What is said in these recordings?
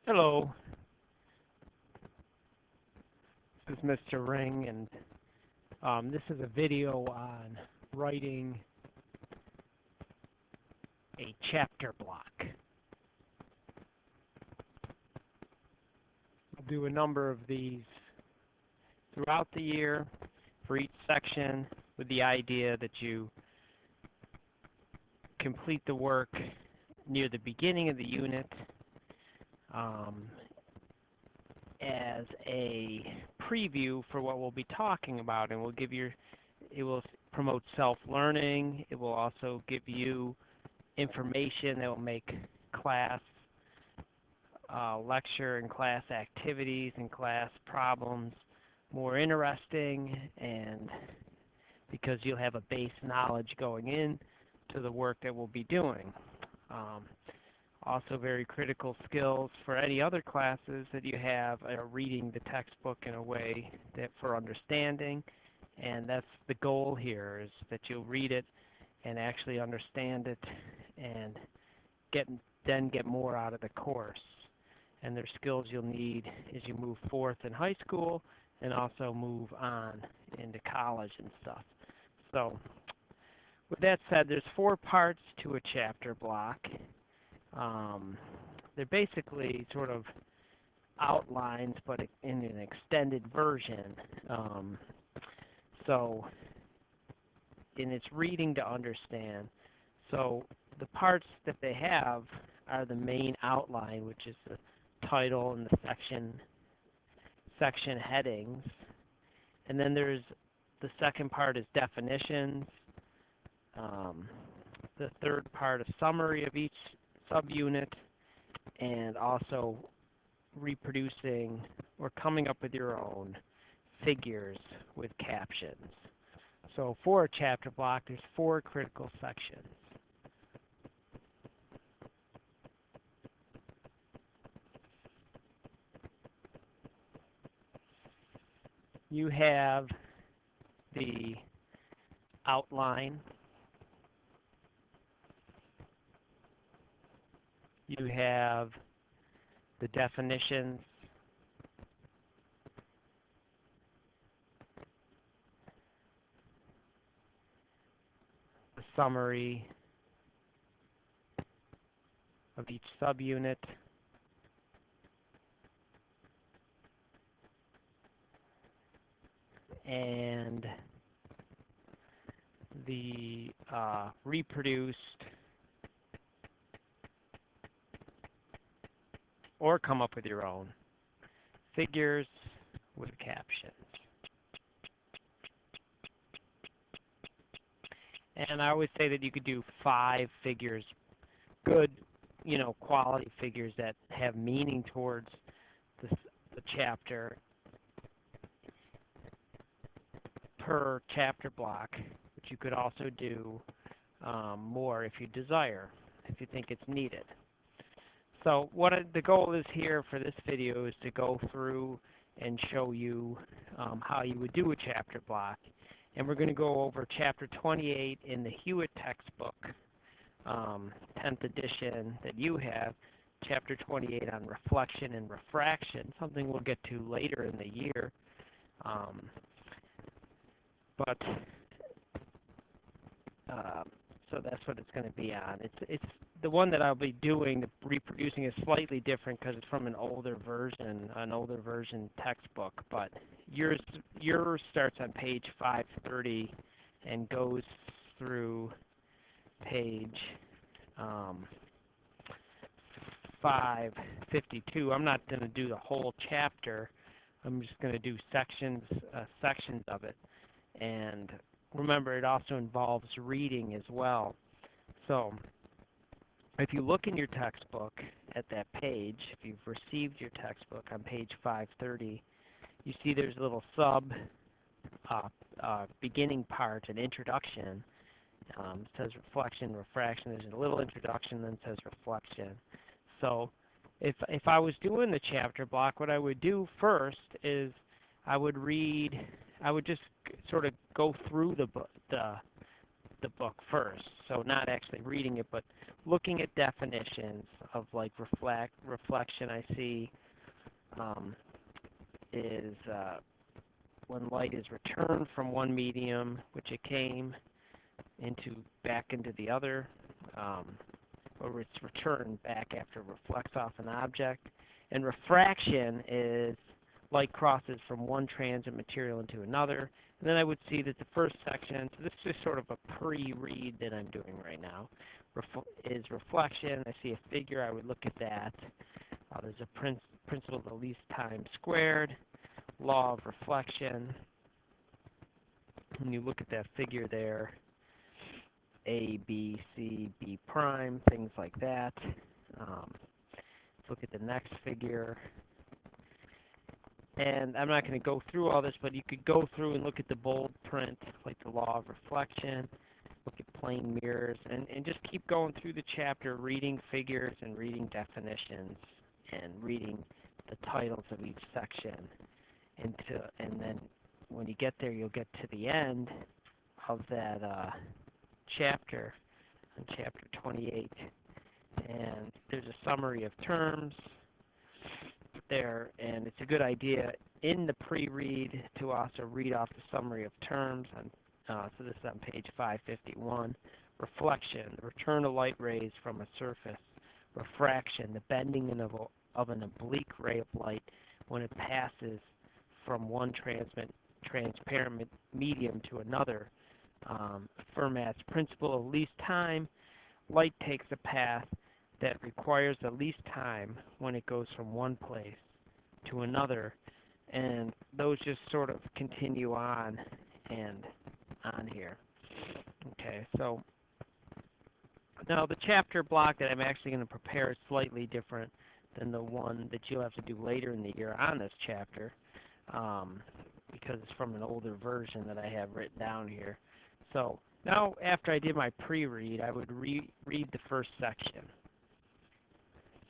Hello, this is Mr. Ring, and this is a video on writing a chapter block. I'll do a number of these throughout the year for each section with the idea that you complete the work near the beginning of the unit as a preview for what we'll be talking about, and it will promote self-learning. It will also give you information that will make class lecture and class activities and class problems more interesting, and because you'll have a base knowledge going in to the work that we'll be doing. Also very critical skills for any other classes that you have are reading the textbook in a way that for understanding, and that's the goal here, is that you'll read it and actually understand it and then get more out of the course. And there's skills you'll need as you move forth in high school and also move on into college and stuff. So with that said, there's 4 parts to a chapter block. They're basically sort of outlines, but in an extended version. And it's reading to understand. So the parts that they have are the main outline, which is the title and the section headings. And then there's the second part is definitions. The third part, a summary of each subunit, and also reproducing or coming up with your own figures with captions. So for a chapter block, there's 4 critical sections. You have the outline. You have the definitions. The summary of each subunit. And the reproduced or come up with your own figures with captions. And I always say that you could do 5 figures, good, quality figures that have meaning towards the chapter per chapter block, but you could also do more if you desire, if you think it's needed. So the goal is here for this video is to go through and show you how you would do a chapter block. And we're going to go over chapter 28 in the Hewitt textbook, 10th edition that you have, chapter 28 on reflection and refraction, something we'll get to later in the year. So that's what it's going to be on. It's the one that I'll be doing, the reproducing, is slightly different because it's from an older version textbook. But yours starts on page 530 and goes through page 552. I'm not going to do the whole chapter. I'm just going to do sections of it. And remember, it also involves reading as well. So if you look in your textbook at that page, if you've received your textbook on page 530, you see there's a little beginning part, an introduction. It says reflection, refraction. There's a little introduction, then says reflection. So if I was doing the chapter block, what I would do first is I would just sort of go through the the book first. So not actually reading it, but looking at definitions of like reflection. I see is when light is returned from one medium, which it came back into the other, or it's returned back after it reflects off an object. And refraction is light crosses from one transit material into another. And then I would see that the first section, so this is sort of a pre-read that I'm doing right now, is reflection. I see a figure, I would look at that. There's a principle of the least time squared, law of reflection. When you look at that figure there, A, B, C, B prime, things like that. Look at the next figure. And I'm not going to go through all this, but you could go through and look at the bold print, like the law of reflection, look at plane mirrors, and just keep going through the chapter, reading figures and reading definitions and reading the titles of each section. And then when you get there, you'll get to the end of that chapter, on chapter 28, and there's a summary of terms there, and it's a good idea in the pre-read to also read off the summary of terms. So this is on page 551. Reflection, the return of light rays from a surface. Refraction, the bending of an oblique ray of light when it passes from one transparent medium to another. Fermat's principle of least time, light takes a path that requires the least time when it goes from one place to another, and those just sort of continue on and on here. Okay, so now the chapter block that I'm actually going to prepare is slightly different than the one that you'll have to do later in the year on this chapter, because it's from an older version that I have written down here. So now after I did my pre-read, I would read the first section.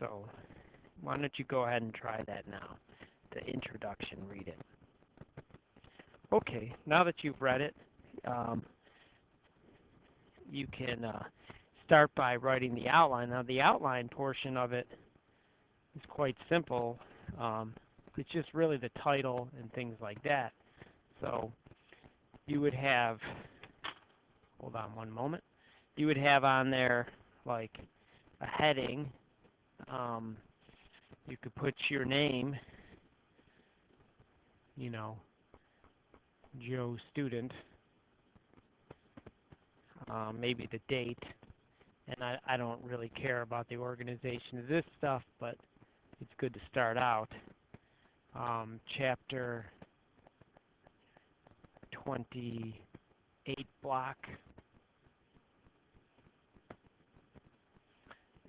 So why don't you go ahead and try that now, the introduction, read it. Okay, now that you've read it, you can start by writing the outline. Now the outline portion of it is quite simple. It's just really the title and things like that. So you would have, hold on one moment, you would have on there like a heading. You could put your name, you know, Joe Student, maybe the date, and I don't really care about the organization of this stuff, but it's good to start out. Chapter 28 block,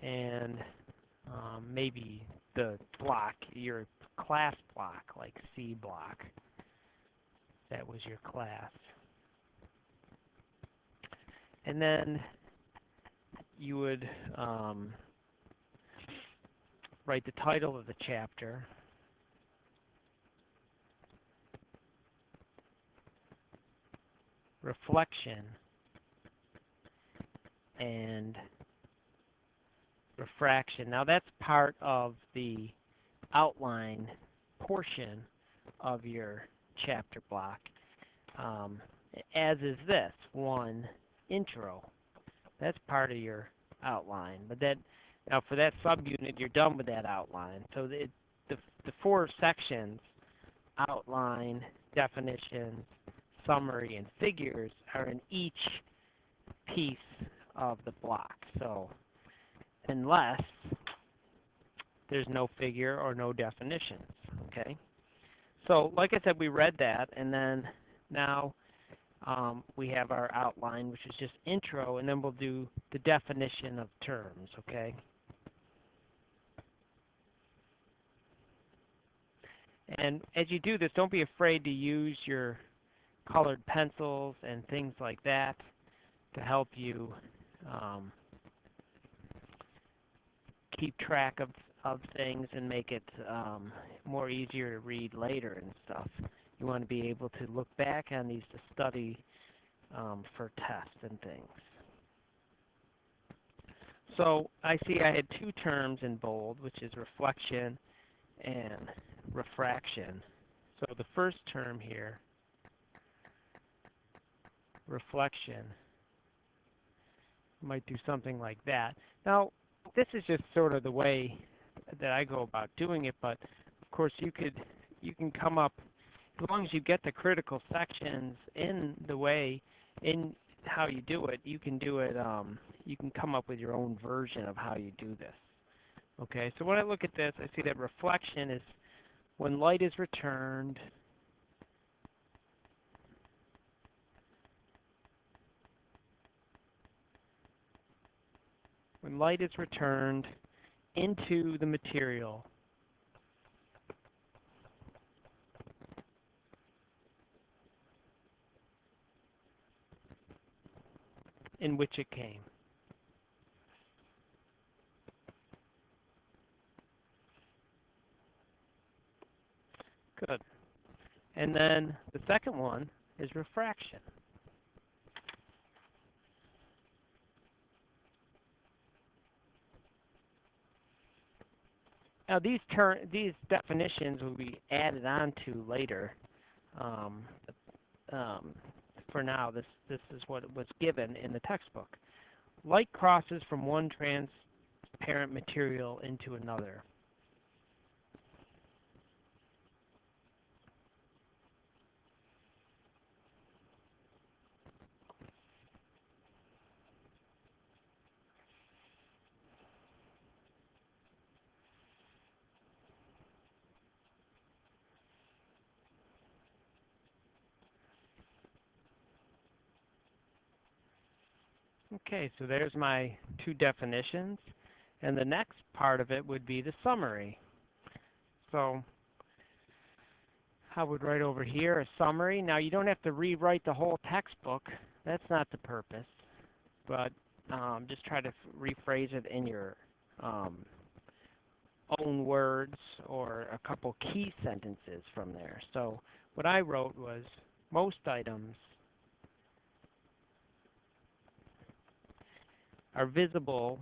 and maybe the block, your class block, like C block. That was your class. And then you would write the title of the chapter. Reflection and refraction. Now that's part of the outline portion of your chapter block, as is this one, intro. That's part of your outline. But now for that subunit, you're done with that outline. So the four sections, outline, definitions, summary, and figures, are in each piece of the block. So unless there's no figure or no definitions, okay? So like I said, we read that, and then now we have our outline, which is just intro, and then we'll do the definition of terms, okay? And as you do this, don't be afraid to use your colored pencils and things like that to help you keep track of things and make it more easier to read later and stuff. You want to be able to look back on these to study for tests and things. So I see I had two terms in bold, which is reflection and refraction. So the first term here, reflection, might do something like that. Now, this is just sort of the way that I go about doing it, but of course you can come up, as long as you get the critical sections in the way, in how you do it, you can do it, you can come up with your own version of how you do this. Okay, so when I look at this, I see that reflection is when light is returned, into the material in which it came. Good. And then the second one is refraction. Now these definitions will be added on to later. Um, for now, this is what was given in the textbook. Light crosses from one transparent material into another. Okay, so there's my two definitions. And the next part of it would be the summary. So I would write over here a summary. Now you don't have to rewrite the whole textbook. That's not the purpose. But just try to rephrase it in your own words or a couple key sentences from there. So what I wrote was, most items are visible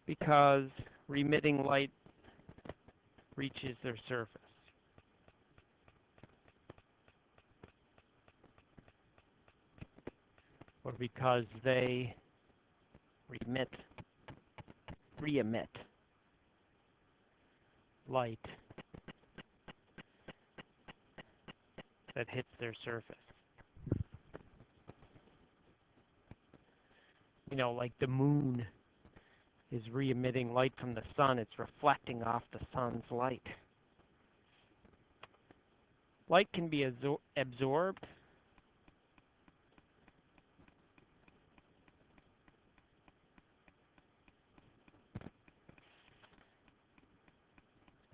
because remitting light reaches their surface. Or because they re-emit light that hits their surface. You know, like the moon is re-emitting light from the sun. It's reflecting off the sun's light. Light can be absorbed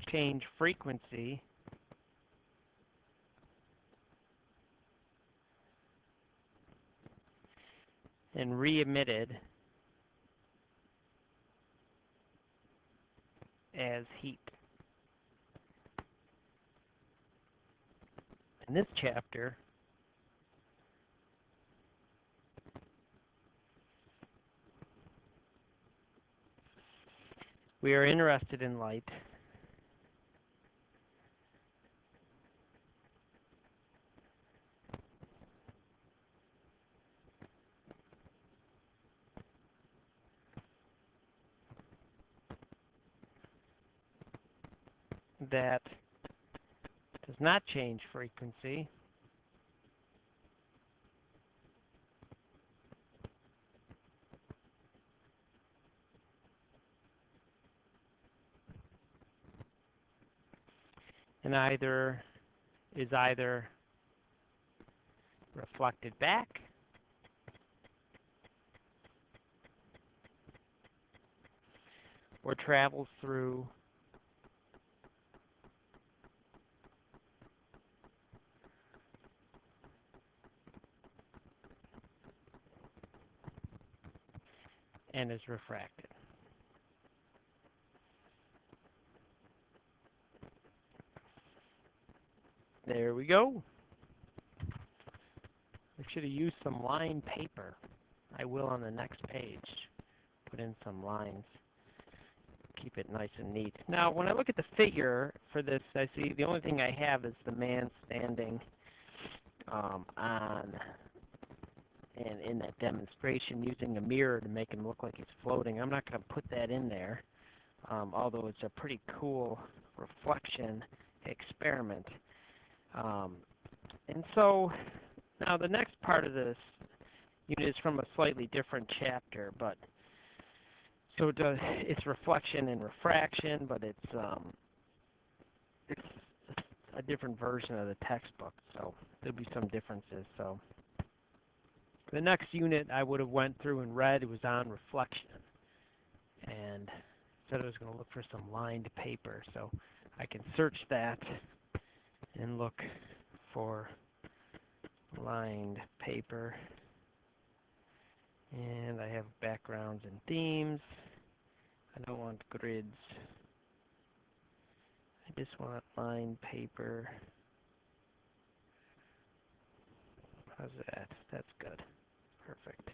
change frequency and re-emitted as heat. In this chapter, we are interested in light that does not change frequency and is either reflected back or travels through and is refracted. go. I should have used some lined paper. I will on the next page. Put in some lines. Keep it nice and neat. Now, when I look at the figure for this, I see the only thing I have is the man standing on and in that demonstration using a mirror to make him look like he's floating. I'm not going to put that in there, although it's a pretty cool reflection experiment. And so now the next part of this unit is from a slightly different chapter, but so it's reflection and refraction, but it's a different version of the textbook, so there'll be some differences. So the next unit I would have went through and read, it was on reflection, and said I was going to look for some lined paper, so I can search that and look for lined paper. And I have backgrounds and themes. I don't want grids. I just want lined paper. How's that? That's good. Perfect.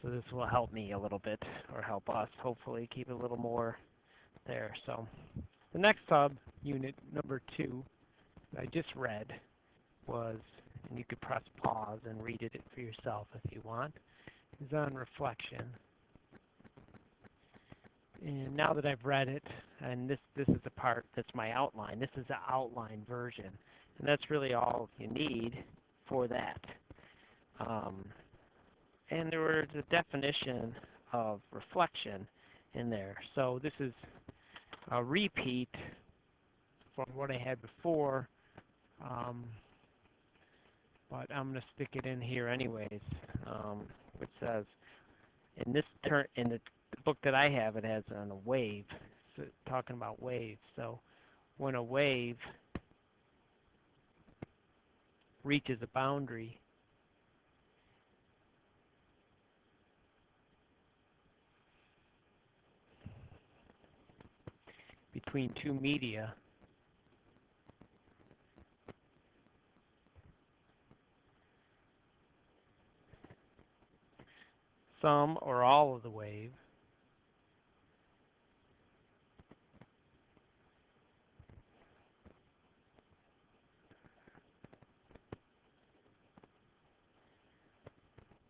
So this will help me a little bit, or help us, hopefully, keep a little more there. So the next sub-unit, number 2, I just read was, and you could press pause and read it for yourself if you want, is on reflection. And now that I've read it, and this is the part that's my outline, this is the outline version, and that's really all you need for that. And there was a definition of reflection in there. So this is a repeat from what I had before, but I'm going to stick it in here anyways, which says, in the book that I have, it has on a wave, so talking about waves. So when a wave reaches a boundary, between two media, some or all of the wave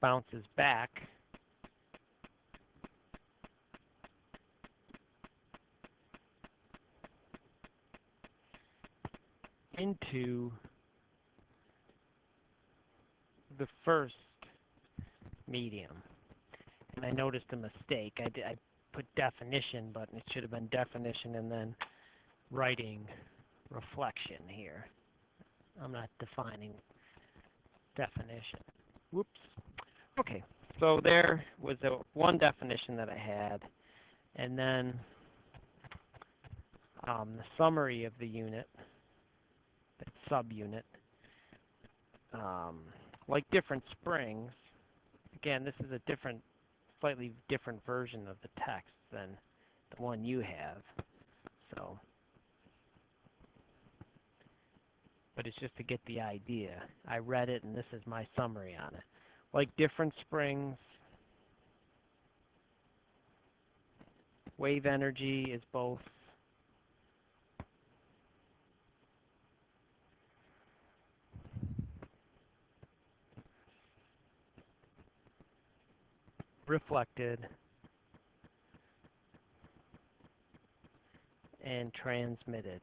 bounces back into the first medium. And I noticed a mistake. I put definition, but it should have been definition and then writing reflection here. I'm not defining definition. Whoops. Okay, so there was one definition that I had, and then the summary of the unit, that subunit. Like different springs, again, this is a slightly different version of the text than the one you have. So, but it's just to get the idea. I read it, and this is my summary on it. Like different springs, wave energy is both reflected and transmitted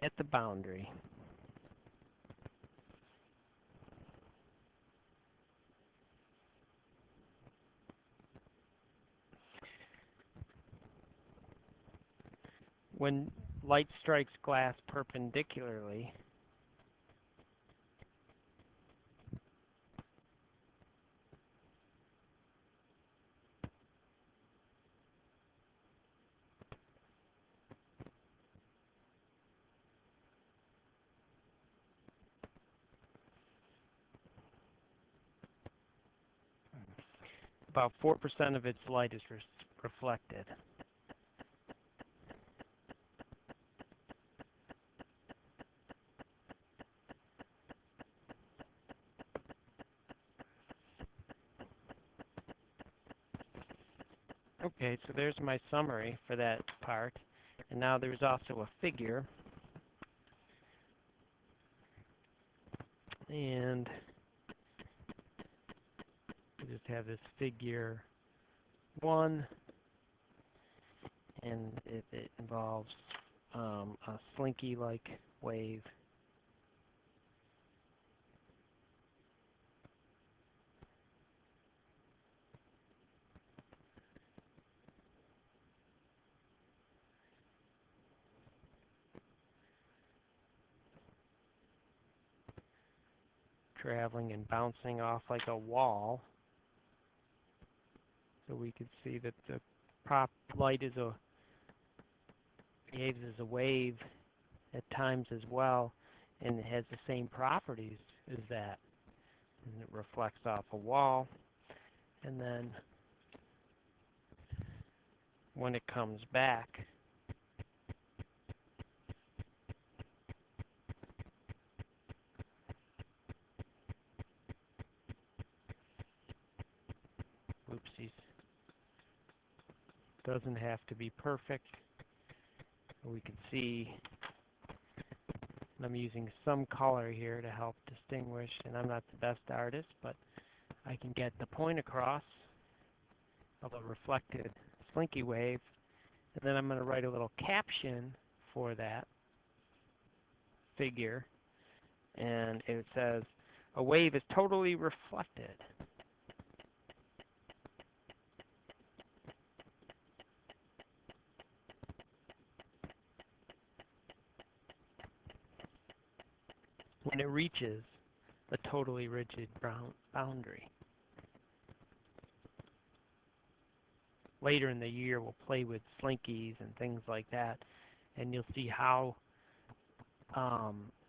at the boundary. When light strikes glass perpendicularly, about 4% of its light is reflected. Okay, so there's my summary for that part. And now there's also a figure. And we just have this figure 1, and it involves a slinky-like wave. Traveling and bouncing off like a wall. So we can see that the prop light behaves as a wave at times as well, and it has the same properties as that. And it reflects off a wall, and then when it comes back, oopsies, doesn't have to be perfect. We can see I'm using some color here to help distinguish, and I'm not the best artist, but I can get the point across of a reflected slinky wave, and then I'm going to write a little caption for that figure, and it says, a wave is totally reflected. When it reaches a totally rigid boundary. Later in the year, we'll play with slinkies and things like that, and you'll see how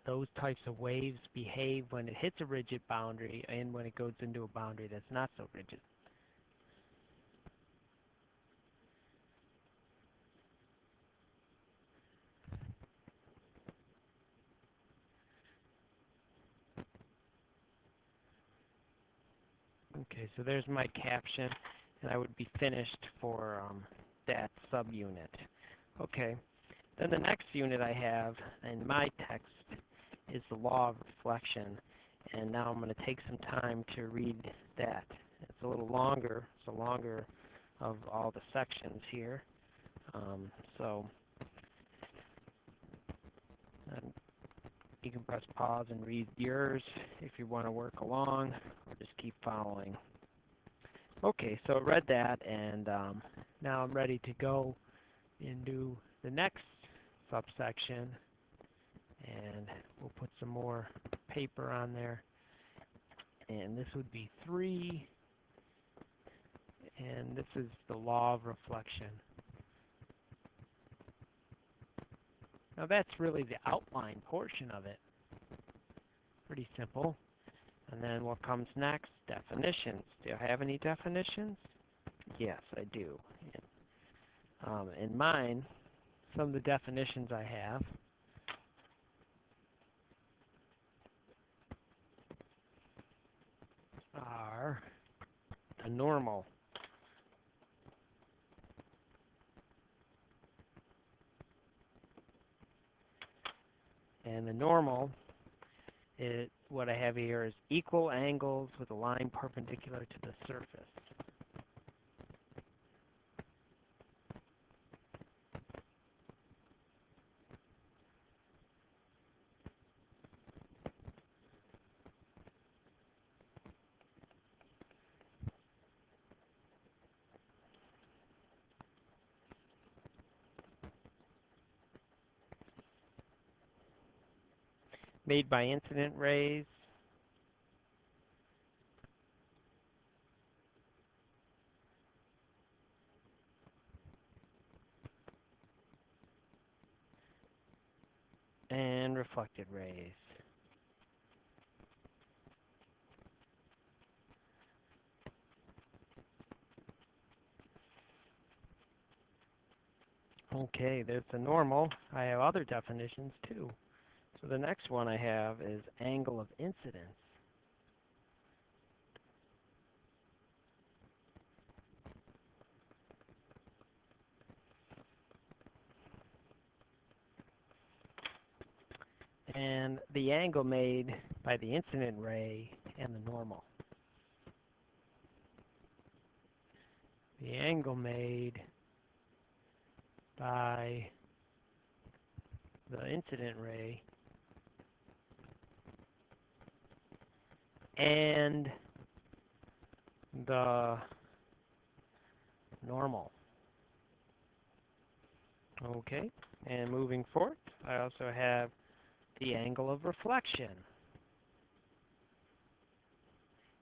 those types of waves behave when it hits a rigid boundary and when it goes into a boundary that's not so rigid. Okay, so there's my caption, and I would be finished for that subunit. Okay, then the next unit I have in my text is the law of reflection, and now I'm going to take some time to read that. It's a little longer. It's the longer of all the sections here. So you can press pause and read yours if you want to work along, or just keep following. Okay, so I read that, and now I'm ready to go into the next subsection, and we'll put some more paper on there. And this would be 3, and this is the law of reflection. Now that's really the outline portion of it. Pretty simple. And then what comes next? Definitions. Do I have any definitions? Yes, I do. In mine, some of the definitions I have are a normal. And the normal, what I have here is equal angles with a line perpendicular to the surface. Made by incident rays. And reflected rays. Okay, there's the normal. I have other definitions too. So the next one I have is angle of incidence. and the angle made by the incident ray and the normal. The angle made by the incident ray and the normal. Okay, and moving forward, I also have the angle of reflection.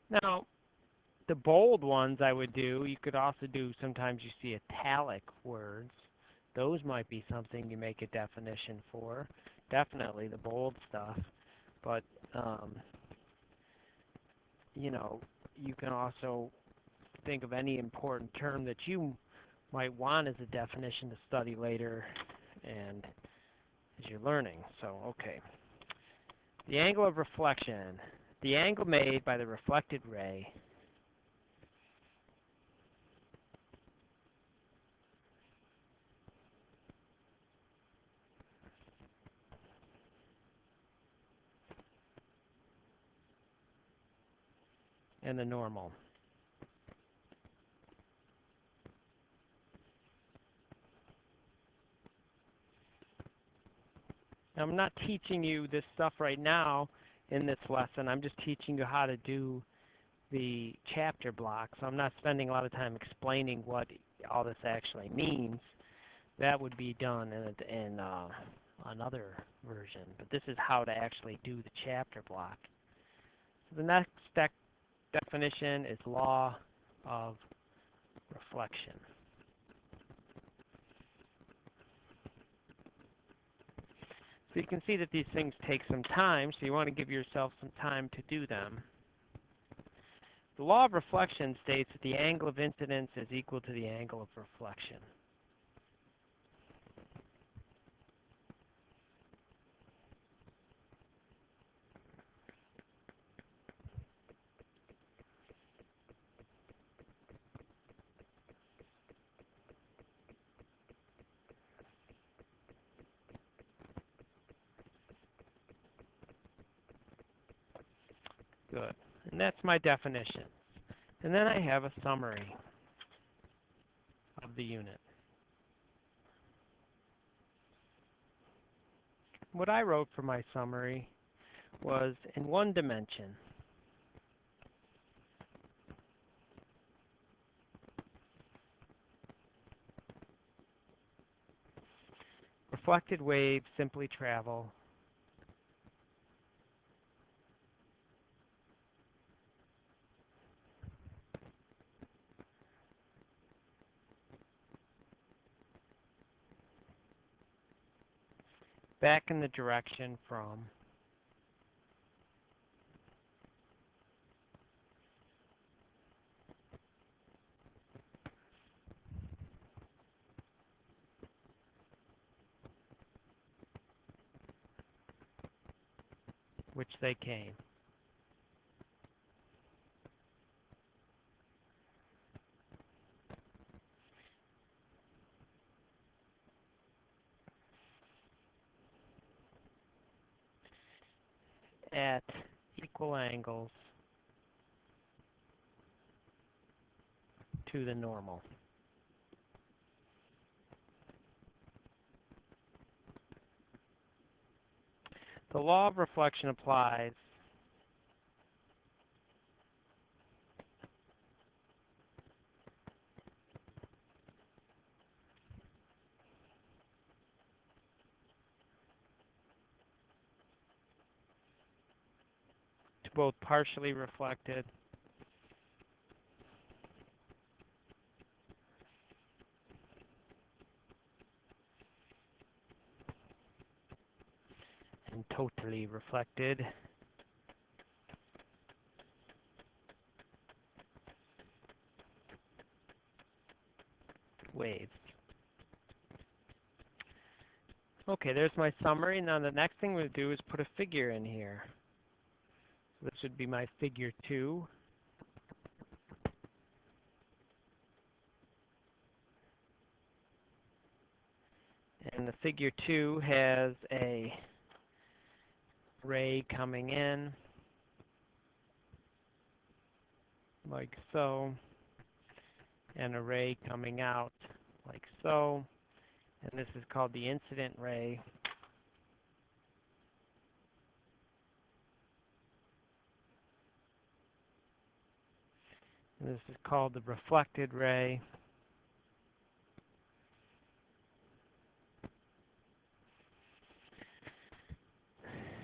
Now, the bold ones I would do, you could also do, sometimes you see italic words. Those might be something you make a definition for. Definitely the bold stuff. But, you know, you can also think of any important term that you might want as a definition to study later and as you're learning. So, okay. The angle of reflection. The angle made by the reflected ray and the normal. Now, I'm not teaching you this stuff right now in this lesson. I'm just teaching you how to do the chapter block. So I'm not spending a lot of time explaining what all this actually means. That would be done in another version. But this is how to actually do the chapter block. So the next definition is law of reflection. So you can see that these things take some time, so you want to give yourself some time to do them. The law of reflection states that the angle of incidence is equal to the angle of reflection. Good. And that's my definition. And then I have a summary of the unit. What I wrote for my summary was in one dimension. Reflected waves simply travel back in the direction from which they came. At equal angles to the normal. The law of reflection applies to both partially reflected and totally reflected waves. Okay, there's my summary. Now the next thing we'll do is put a figure in here. So this would be my figure 2. And the figure 2 has a ray coming in like so, and a ray coming out like so, and this is called the incident ray. And this is called the reflected ray.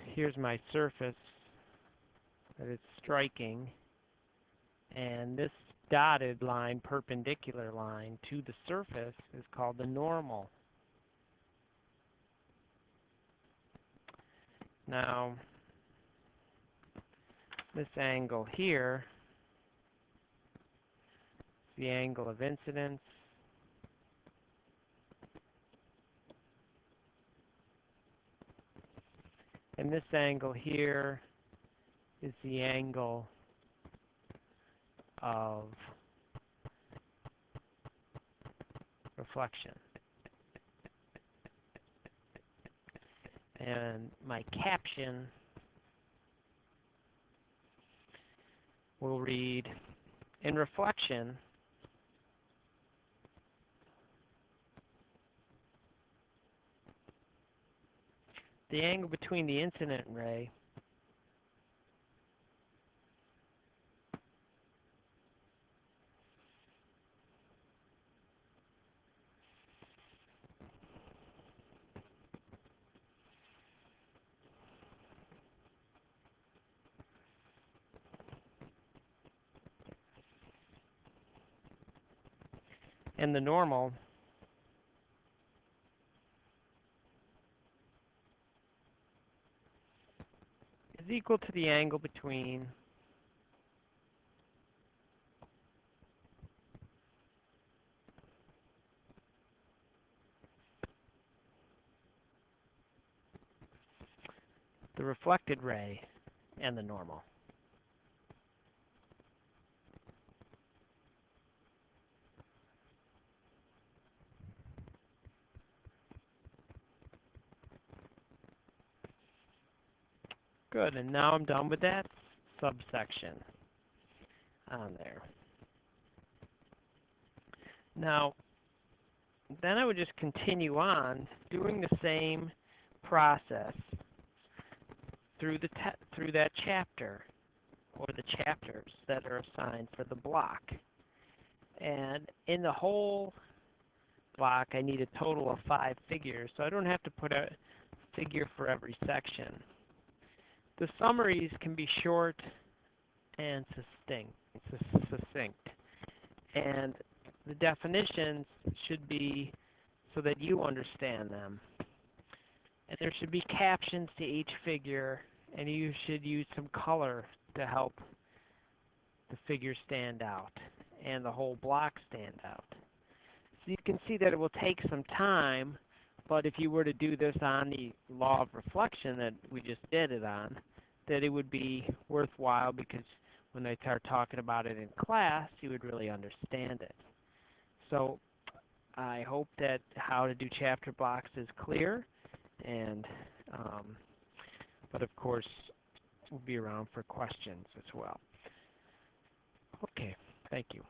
Here's my surface that it's striking, and this dotted line, perpendicular line to the surface, is called the normal. Now, this angle here, the angle of incidence, and this angle here is the angle of reflection. And my caption will read, in reflection, the angle between the incident ray and the normal is equal to the angle between the reflected ray and the normal. Good, and now I'm done with that subsection on there. Now, then I would just continue on doing the same process through that chapter, or the chapters that are assigned for the block. And in the whole block, I need a total of 5 figures, so I don't have to put a figure for every section. The summaries can be short and succinct. And the definitions should be so that you understand them. And there should be captions to each figure, and you should use some color to help the figure stand out and the whole block stand out. So you can see that it will take some time, but if you were to do this on the law of reflection that we just did it on, that it would be worthwhile, because when they start talking about it in class, you would really understand it. So I hope that how to do chapter blocks is clear, and but of course we'll be around for questions as well. Okay, thank you.